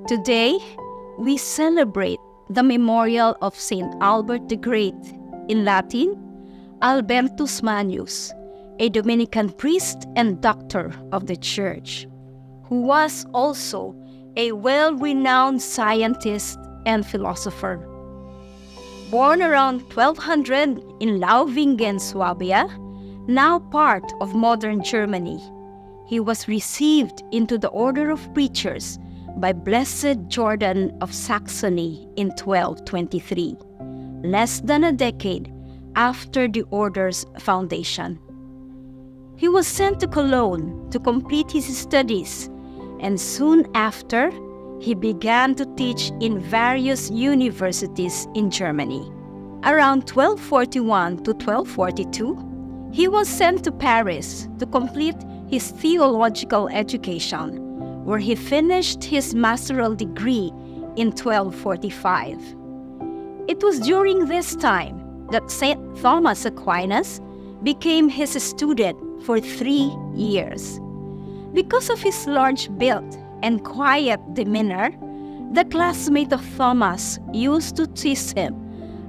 Today, we celebrate the memorial of Saint Albert the Great, in Latin, Albertus Magnus, a Dominican priest and doctor of the Church, who was also a well-renowned scientist and philosopher. Born around 1200 in Lauwingen, Swabia, now part of modern Germany, he was received into the order of preachers by Blessed Jordan of Saxony in 1223, less than a decade after the order's foundation. He was sent to Cologne to complete his studies, and soon after, he began to teach in various universities in Germany. Around 1241 to 1242, he was sent to Paris to complete his theological education, where he finished his master's degree in 1245. It was during this time that St. Thomas Aquinas became his student for 3 years. Because of his large build and quiet demeanor, the classmate of Thomas used to tease him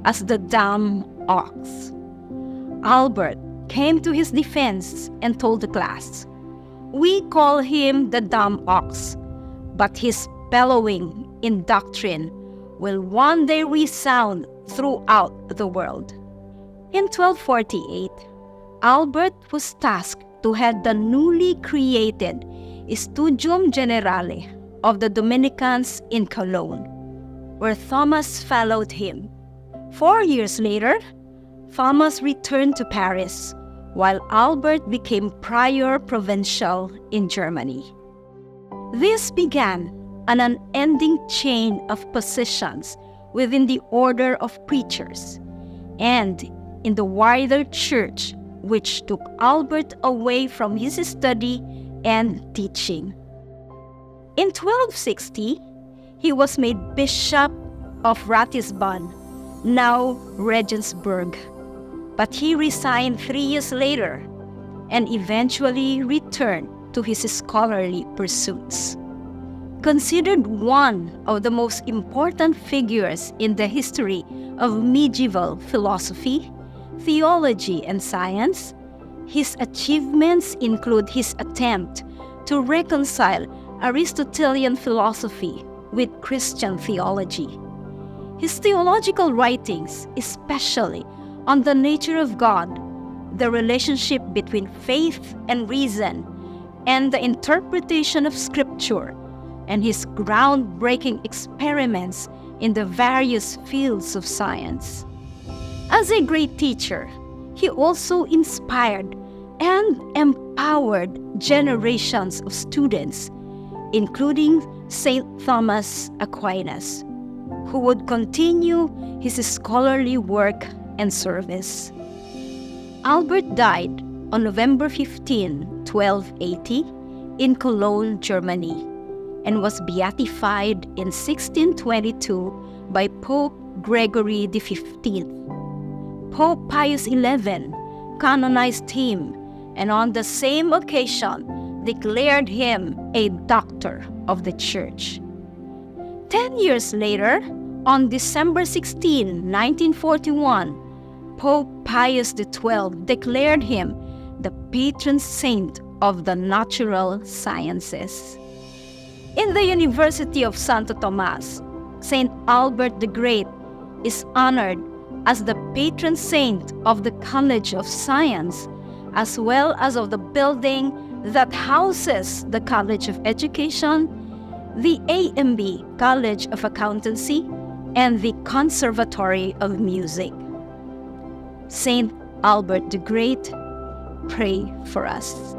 as the dumb ox. Albert came to his defense and told the class, "We call him the dumb ox, but his bellowing in doctrine will one day resound throughout the world." In 1248, Albert was tasked to head the newly created Studium Generale of the Dominicans in Cologne, where Thomas followed him. 4 years later, Thomas returned to Paris, while Albert became prior provincial in Germany. This began an unending chain of positions within the order of preachers and in the wider church, which took Albert away from his study and teaching. In 1260, he was made Bishop of Ratisbon, now Regensburg, but he resigned 3 years later and eventually returned to his scholarly pursuits. Considered one of the most important figures in the history of medieval philosophy, theology, and science, his achievements include his attempt to reconcile Aristotelian philosophy with Christian theology. His theological writings, especially on the nature of God, the relationship between faith and reason, and the interpretation of Scripture, and his groundbreaking experiments in the various fields of science. As a great teacher, he also inspired and empowered generations of students, including St. Thomas Aquinas, who would continue his scholarly work and service. Albert died on November 15, 1280, in Cologne, Germany, and was beatified in 1622 by Pope Gregory XV. Pope Pius XI canonized him, and on the same occasion declared him a doctor of the Church. 10 years later, on December 16, 1941, Pope Pius XII declared him the patron saint of the natural sciences. In the University of Santo Tomas, St. Albert the Great is honored as the patron saint of the College of Science, as well as of the building that houses the College of Education, the AMB College of Accountancy, and the Conservatory of Music. Saint Albert the Great, pray for us.